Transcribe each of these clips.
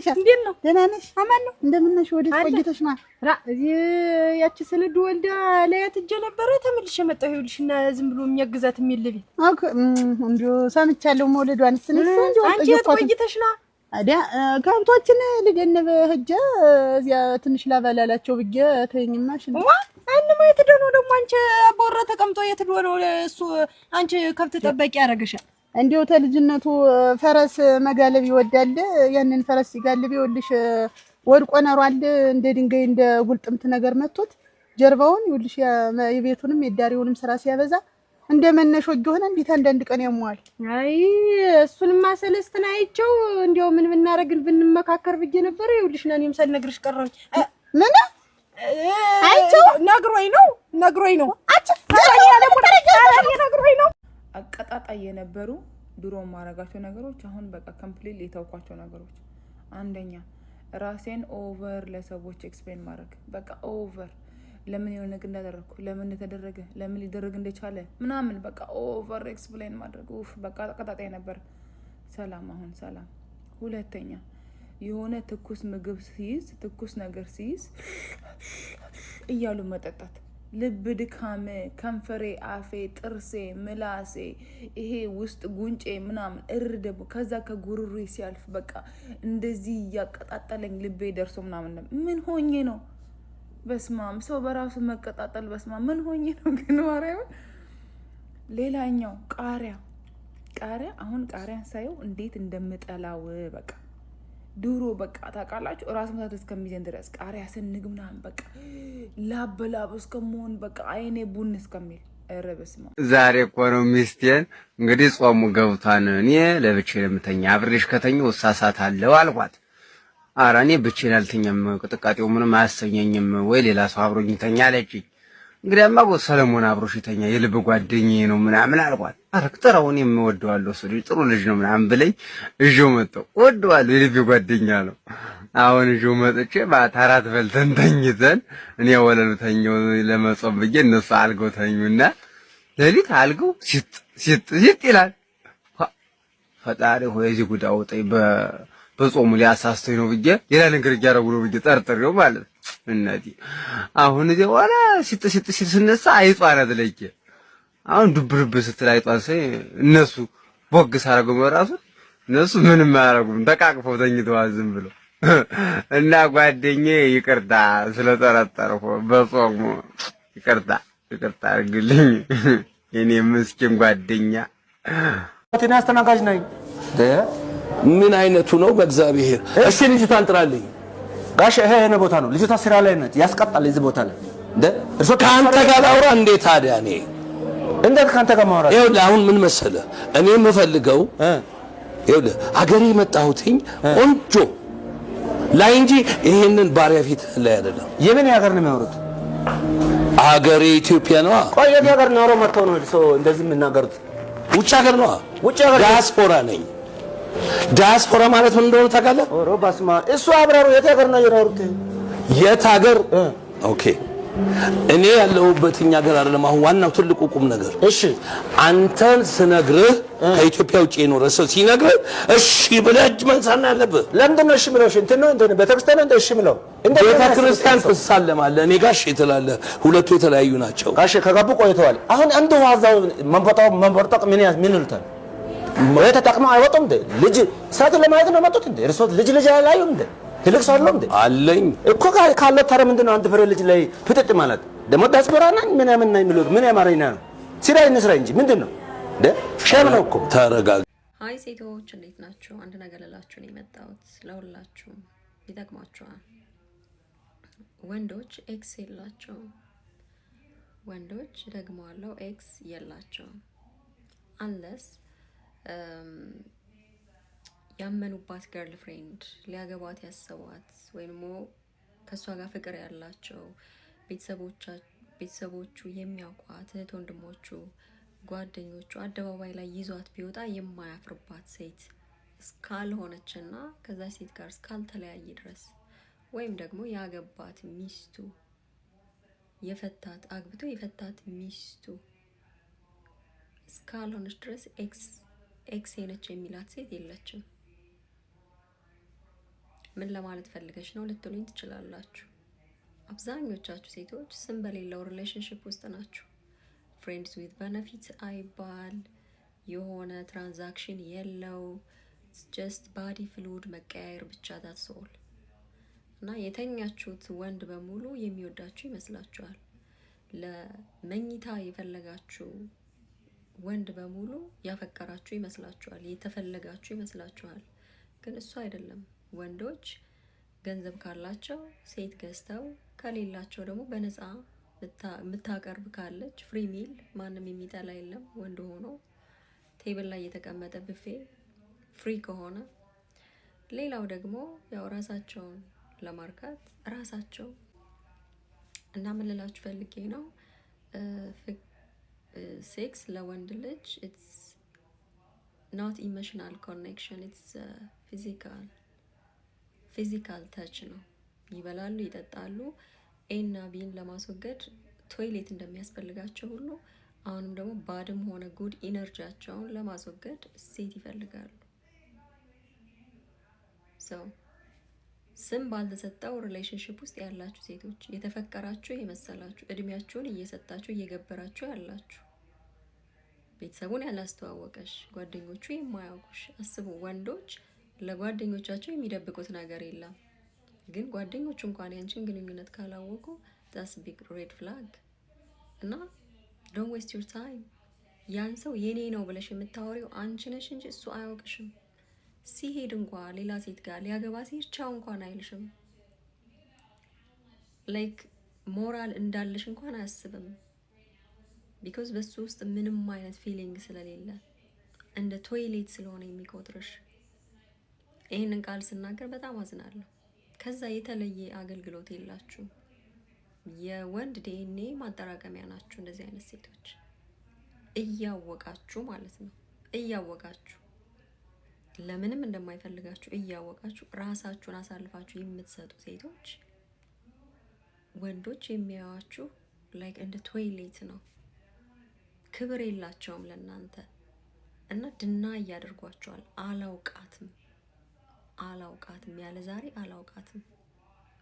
ነሽ? እንዴት ነው? ደህና ነሽ? አማን ነው። እንደምን ነሽ? ወዴት ቆይተሽ ነው? እዚህ ያቺ ስንዱ ወልዳ ለያት እጄ ነበረ ተመልሼ መጣሁ። ይኸውልሽና ዝም ብሎ የሚያግዛት የሚልብ አክ እንዲሁ ሰምቻለሁ መውለዷን። ስንስ እንዲሁ አንቺ የት ቆይተሽ ነው? አዲያ ከብቶችን ልገነብ ሂጅ እዚያ ትንሽ ላባላላቸው ብዬ ተይኝማሽ ነው። አንማ የትደው ነው ደግሞ አንቺ አቦራ ተቀምጦ የትደው ነው እሱ አንቺ ከብት ጠባቂ ያረጋሻል። እንዲሁ ተልጅነቱ ፈረስ መጋለብ ይወዳል። ያንን ፈረስ ሲጋልብ ይኸውልሽ ወድቆ ነሯል እንደ ድንጋይ እንደ ጉልጥምት ነገር መጥቶት ጀርባውን ይኸውልሽ የቤቱንም የዳሪውንም ስራ ሲያበዛ እንደ መነሾ ይሆነ እንዴት አንዳንድ ቀን ያሟል። አይ እሱንማ ሰለስትና አይቸው እንዲያው ምን ብናረግ ብንመካከር ብዬ ነበር። ይኸውልሽ እኔም ሳልነግርሽ ቀረኝ። ምን አይቸው ነግሮኝ ነው አጭ ነግሮኝ ነው አቀጣጣይ የነበሩ ድሮ ማረጋቸው ነገሮች አሁን በቃ ኮምፕሊት የተውኳቸው ነገሮች። አንደኛ ራሴን ኦቨር ለሰዎች ኤክስፕሌን ማድረግ በቃ ኦቨር ለምን የሆነ ነገር እንዳደረኩ ለምን ተደረገ ለምን ሊደረግ እንደቻለ ምናምን በቃ ኦቨር ኤክስፕሌን ማድረግ በቃ አቀጣጣይ ነበር። ሰላም አሁን ሰላም። ሁለተኛ የሆነ ትኩስ ምግብ ሲይዝ ትኩስ ነገር ሲይዝ እያሉ መጠጣት ልብ ድካም ከንፈሬ አፌ ጥርሴ ምላሴ ይሄ ውስጥ ጉንጬ ምናምን ደግሞ ከዛ ከጉሩሬ ሲያልፍ በቃ እንደዚህ ያቀጣጣለኝ ልቤ ደርሶ ምናምን ምን ሆኜ ነው? በስማም ሰው በራሱ መቀጣጣል በስማም ምን ሆኜ ነው ግን ማርያምን። ሌላኛው ቃሪያ አሁን ቃሪያን ሳየው እንዴት እንደምጠላው በቃ ድሮ በቃ ታውቃላችሁ ራስ ምታት እስከሚዘን ድረስ ቃሪያ ስንግ ምናምን በቃ ላበላብ እስከመሆን በቃ አይኔ ቡን እስከሚል ረበስማ። ዛሬ እኮ ነው ሚስቴን እንግዲህ ጾሙ ገብቷን እኔ ለብቻዬ ለምተኛ አብሬሽ ከተኛው እሳሳታለሁ አልኳት። ኧረ እኔ ብቻዬን አልተኛም ቅጥቃጤው ምንም አያሰኘኝም ወይ ሌላ ሰው አብሮኝ ተኛ አለችኝ። እንግዲያማ ሰለሞን አብሮሽ ተኛ የልብ ጓደኛዬ ነው ምናምን አልኳት። ኧረ ጥራው እኔም እወደዋለሁ እሱ ልጅ ጥሩ ልጅ ነው ምናምን ብለኝ እዤው መጣሁ። እወደዋለሁ የልብ ጓደኛ ነው። አሁን እዤው መጥቼ ባታራት በልተን ተኝተን እኔ ወለሉ ተኛው ለመጾም ብዬ እነሱ አልገው ተኙና ሌሊት አልገው ሲጥ ይላል። ፈጣሪ ሆይ እዚህ ጉዳ አውጣኝ በጾሙ ሊያሳስተኝ ነው ብዬ ሌላ ነገር እያደረጉ ነው ብዬ ጠርጥሬው ማለት እናቴ። አሁን እዚህ በኋላ ሲጥ ስነሳ አይጧን አትለየ። አሁን ዱብርብ ስትል አይጧን ሳይ እነሱ ቦግ ሳረገው በራሱ እነሱ ምንም አያረጉም ተቃቅፈው ተኝተዋል ዝም ብለው እና ጓደኛዬ ይቅርታ ስለጠረጠርኩ በጾሙ ይቅርታ አድርግልኝ የኔ ምስኪን ጓደኛ። እኔ አስተናጋጅ ነኝ። ምን አይነቱ ነው በእግዚአብሔር? እሺ ልጅቷን ጥራልኝ ጋሽ። ይሄ የኔ ቦታ ነው። ልጅቷ ስራ ላይ ነች። ያስቀጣል እዚህ ቦታ ላይ እርሶ ከአንተ ጋር ላውራ እንዴ ታዲያ? እኔ እንዴት ካንተ ጋር ማውራት? ይኸውልህ አሁን ምን መሰለህ እኔ የምፈልገው ይኸውልህ አገሬ የመጣሁትኝ ቆንጆ ላይ እንጂ ይሄንን ባሪያ ፊት ላይ አይደለም። የምን ሀገር ነው የሚያወሩት? አገሬ ኢትዮጵያ ነው። ቆይ የት ሀገር ነው መጥተው ነው ሰው እንደዚህ የሚናገሩት? ውጭ ሀገር ነው። ውጭ ሀገር ዲያስፖራ ነኝ። ዲያስፖራ ማለት ምን እንደሆነ ታውቃለህ? ኦሮ ባስማ እሱ አብራሩ የት ሀገር ነው የኖሩት? የት ሀገር? ኦኬ እኔ ያለሁበትኛ ሀገር አይደለም። አሁን ዋናው ትልቁ ቁም ነገር እሺ አንተን ስነግርህ ከኢትዮጵያ ውጪ የኖረ ሰው ሲነግርህ እሺ ብለህ እጅ መንሳት ነው ያለብህ። ለምንድን ነው እሺ ብለው? እንትን ነው እንደ ቤተክርስቲያን እንደ እሺ ብለው እንደ ቤተክርስቲያን ትሳለማለህ። እኔ ጋሽ ትላለህ። ሁለቱ የተለያዩ ናቸው። ጋሽ ከገቡ ቆይተዋል። አሁን አንዱ ዋዛው መንበርጠቅ ምን ይሉታል? ወይ ተጠቅመው አይወጡም እንደ ልጅ ሰዓት ለማየት ነው መጡት እንደ እርሶ ልጅ አላዩም እንደ ትልቅ ሰው አለው እንደ አለኝ እኮ ካለ ታረ ምንድነው አንድ ፍሬ ልጅ ላይ ፍጥጥ ማለት ደግሞ ዳስፖራ ነኝ ምን ነው የሚሉት? ምን ያማረኝ ነው ሲራ እንስራ እንጂ ምንድነው እንደ ሸም ነው እኮ። ተረጋጋ። አይ ሴቶች እንዴት ናችሁ? አንድ ነገር ልላችሁ ነው የመጣሁት። ለሁላችሁም ይጠቅማችኋል። ወንዶች ኤክስ የላቸውም። ወንዶች ደግሞ አለው ኤክስ የላቸውም። አንለስ ያመኑባት ገርል ፍሬንድ ሊያገባት ያሰቧት ወይም ከሷ ጋር ፍቅር ያላቸው ቤተሰቦቹ የሚያውቋት እህት ወንድሞቹ ጓደኞቹ አደባባይ ላይ ይዟት ቢወጣ የማያፍርባት ሴት እስካልሆነችና ከዛ ሴት ጋር እስካልተለያየ ድረስ ወይም ደግሞ ያገባት ሚስቱ የፈታት አግብቶ የፈታት ሚስቱ እስካልሆነች ድረስ ኤክስ ነች የሚላት ሴት የለችም። ምን ለማለት ፈልገሽ ነው ልትሉኝ ትችላላችሁ። አብዛኞቻችሁ ሴቶች ስም በሌለው ሪሌሽንሽፕ ውስጥ ናችሁ። ፍሬንድስ ዊዝ ቤኔፊት አይባል፣ የሆነ ትራንዛክሽን የለው፣ ጀስት ባዲ ፍሉድ መቀያየር ብቻ ዳትስ ኦል። እና የተኛችሁት ወንድ በሙሉ የሚወዳችሁ ይመስላችኋል። ለመኝታ የፈለጋችሁ ወንድ በሙሉ ያፈቀራችሁ ይመስላችኋል፣ የተፈለጋችሁ ይመስላችኋል። ግን እሱ አይደለም። ወንዶች ገንዘብ ካላቸው ሴት ገዝተው፣ ከሌላቸው ደግሞ በነፃ የምታቀርብ ካለች ፍሪ ሚል ማንም የሚጠላ የለም። ወንድ ሆኖ ቴብል ላይ የተቀመጠ ብፌ ፍሪ ከሆነ፣ ሌላው ደግሞ ያው ራሳቸውን ለማርካት ራሳቸው እና ምን ልላችሁ ፈልጌ ነው፣ ሴክስ ለወንድ ልጅ ኢትስ ኖት ኢሞሽናል ኮኔክሽን፣ ኢትስ ፊዚካል ተች ነው። ይበላሉ፣ ይጠጣሉ። ኤና ቢን ለማስወገድ ቶይሌት እንደሚያስፈልጋቸው ሁሉ አሁንም ደግሞ ባድም ሆነ ጉድ ኢነርጂያቸውን ለማስወገድ ሴት ይፈልጋሉ። ስም ባልተሰጠው ሪሌሽንሽፕ ውስጥ ያላችሁ ሴቶች፣ የተፈቀራችሁ የመሰላችሁ፣ እድሜያችሁን እየሰጣችሁ እየገበራችሁ ያላችሁ፣ ቤተሰቡን ያላስተዋወቀሽ፣ ጓደኞቹ የማያውቁሽ። አስቡ፣ ወንዶች ለጓደኞቻቸው የሚደብቁት ነገር የለም። ግን ጓደኞቹ እንኳን ያንቺን ግንኙነት ካላወቁ ዳስ ቢግ ሬድ ፍላግ። እና ዶንት ዌስት ዩር ታይም። ያን ሰው የኔ ነው ብለሽ የምታወሪው አንቺ ነሽ እንጂ እሱ አያውቅሽም። ሲሄድ እንኳን ሌላ ሴት ጋር ሊያገባ ሲሄድ ቻው እንኳን አይልሽም። ላይክ ሞራል እንዳለሽ እንኳን አያስብም። ቢኮዝ በሱ ውስጥ ምንም አይነት ፊሊንግ ስለሌለ እንደ ቶይሌት ስለሆነ የሚቆጥርሽ። ይህንን ቃል ስናገር በጣም አዝናለሁ። ከዛ የተለየ አገልግሎት የላችሁ። የወንድ ዲኤንኤ ማጠራቀሚያ ናችሁ እንደዚህ አይነት ሴቶች፣ እያወቃችሁ ማለት ነው። እያወቃችሁ ለምንም እንደማይፈልጋችሁ እያወቃችሁ ራሳችሁን አሳልፋችሁ የምትሰጡ ሴቶች፣ ወንዶች የሚያዩዋችሁ ላይክ እንደ ቶይሌት ነው። ክብር የላቸውም ለእናንተ እና ድና እያደርጓቸዋል። አላውቃትም ያለ ዛሬ አላውቃትም።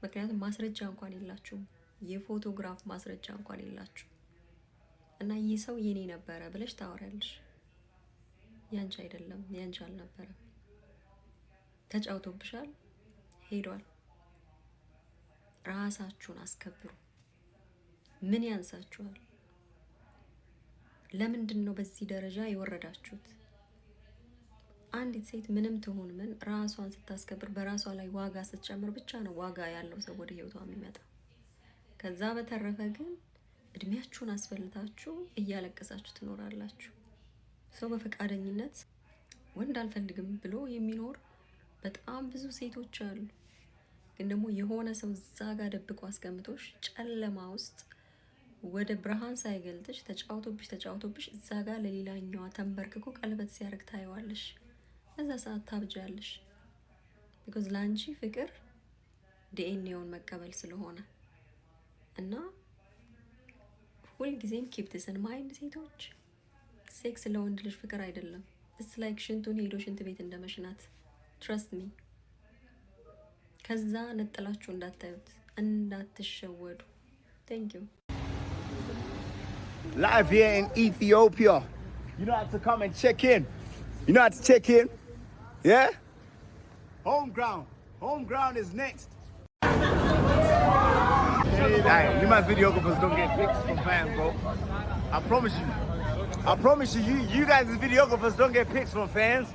ምክንያቱም ማስረጃ እንኳን የላችሁም፣ የፎቶግራፍ ማስረጃ እንኳን የላችሁ እና ይህ ሰው የኔ ነበረ ብለሽ ታወሪያለሽ። ያንቺ አይደለም፣ ያንቺ አልነበረም። ተጫውቶብሻል፣ ሄዷል። ራሳችሁን አስከብሩ። ምን ያንሳችኋል? ለምንድን ነው በዚህ ደረጃ የወረዳችሁት? አንዲት ሴት ምንም ትሁን ምን ራሷን ስታስከብር፣ በራሷ ላይ ዋጋ ስትጨምር ብቻ ነው ዋጋ ያለው ሰው ወደ ህይወቷ የሚመጣ። ከዛ በተረፈ ግን እድሜያችሁን አስፈልታችሁ እያለቀሳችሁ ትኖራላችሁ። ሰው በፈቃደኝነት ወንድ አልፈልግም ብሎ የሚኖር በጣም ብዙ ሴቶች አሉ። ግን ደግሞ የሆነ ሰው እዛ ጋር ደብቆ አስቀምጦሽ ጨለማ ውስጥ ወደ ብርሃን ሳይገልጥሽ ተጫውቶብሽ እዛ ጋር ለሌላኛዋ ተንበርክኮ ቀለበት ሲያደርግ ታየዋለሽ። በዛ ሰዓት ታብጃለሽ። ቢኮዝ ላንቺ ፍቅር ዲኤንኤውን መቀበል ስለሆነ እና ሁልጊዜም ኪፕ ዲስ ኢን ማይንድ ሴቶች፣ ሴክስ ለወንድ ልጅ ፍቅር አይደለም። ኢትስ ላይክ ሽንቱን ሄዶ ሽንት ቤት እንደመሽናት። ትረስት ሚ። ከዛ ነጥላችሁ እንዳታዩት፣ እንዳትሸወዱ። ቴንክ ዩ። Live here in Ethiopia. You know how to come and check in. You know how to check in. Yeah? Home ground. Home ground is next. Hey, you my videographers don't get pics from fans, bro. I promise you, you guys as videographers don't get pics from fans.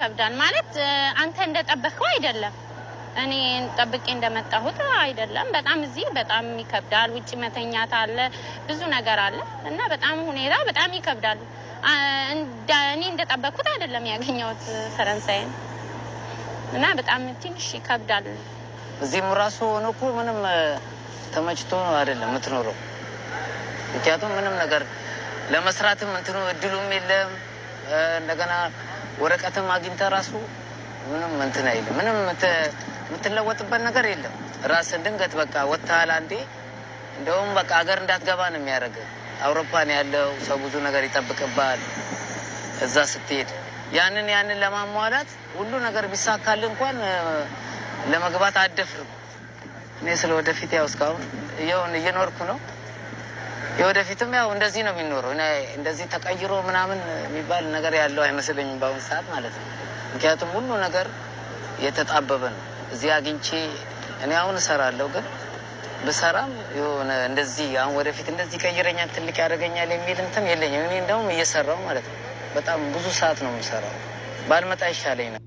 ይከብዳል ማለት አንተ እንደጠበቅከው አይደለም። እኔ ጠብቄ እንደመጣሁት አይደለም። በጣም እዚህ በጣም ይከብዳል። ውጪ መተኛት አለ፣ ብዙ ነገር አለ እና በጣም ሁኔታ በጣም ይከብዳል። እኔ እንደጠበቅኩት አይደለም ያገኘሁት ፈረንሳይን እና በጣም ትንሽ ይከብዳል። እዚህም ራሱ ሆኖ እኮ ምንም ተመችቶ አይደለም የምትኖረው። ምክንያቱም ምንም ነገር ለመስራትም እንትኑ እድሉም የለም። እንደገና ወረቀትም አግኝተህ ራሱ ምንም እንትን አይልም። ምንም የምትለወጥበት ነገር የለም። ራስን ድንገት በቃ ወጥተሃል አንዴ እንደውም በቃ ሀገር እንዳትገባ ነው የሚያደርገው። አውሮፓ ነው ያለው ሰው ብዙ ነገር ይጠብቅባል። እዛ ስትሄድ ያንን ለማሟላት ሁሉ ነገር ቢሳካል እንኳን ለመግባት አደፍርም። እኔ ስለ ወደፊት ያው እስካሁን እየኖርኩ ነው። የወደፊትም ያው እንደዚህ ነው የሚኖረው። እኔ እንደዚህ ተቀይሮ ምናምን የሚባል ነገር ያለው አይመስለኝም በአሁን ሰዓት ማለት ነው። ምክንያቱም ሁሉ ነገር የተጣበበ ነው። እዚህ አግኝቼ እኔ አሁን እሰራለሁ፣ ግን ብሰራም የሆነ እንደዚህ አሁን ወደፊት እንደዚህ ቀይረኛል ትልቅ ያደርገኛል የሚል እንትን የለኝም። እኔ እንደውም እየሰራው ማለት ነው። በጣም ብዙ ሰዓት ነው የምሰራው። ባልመጣ ይሻለኝ ነው።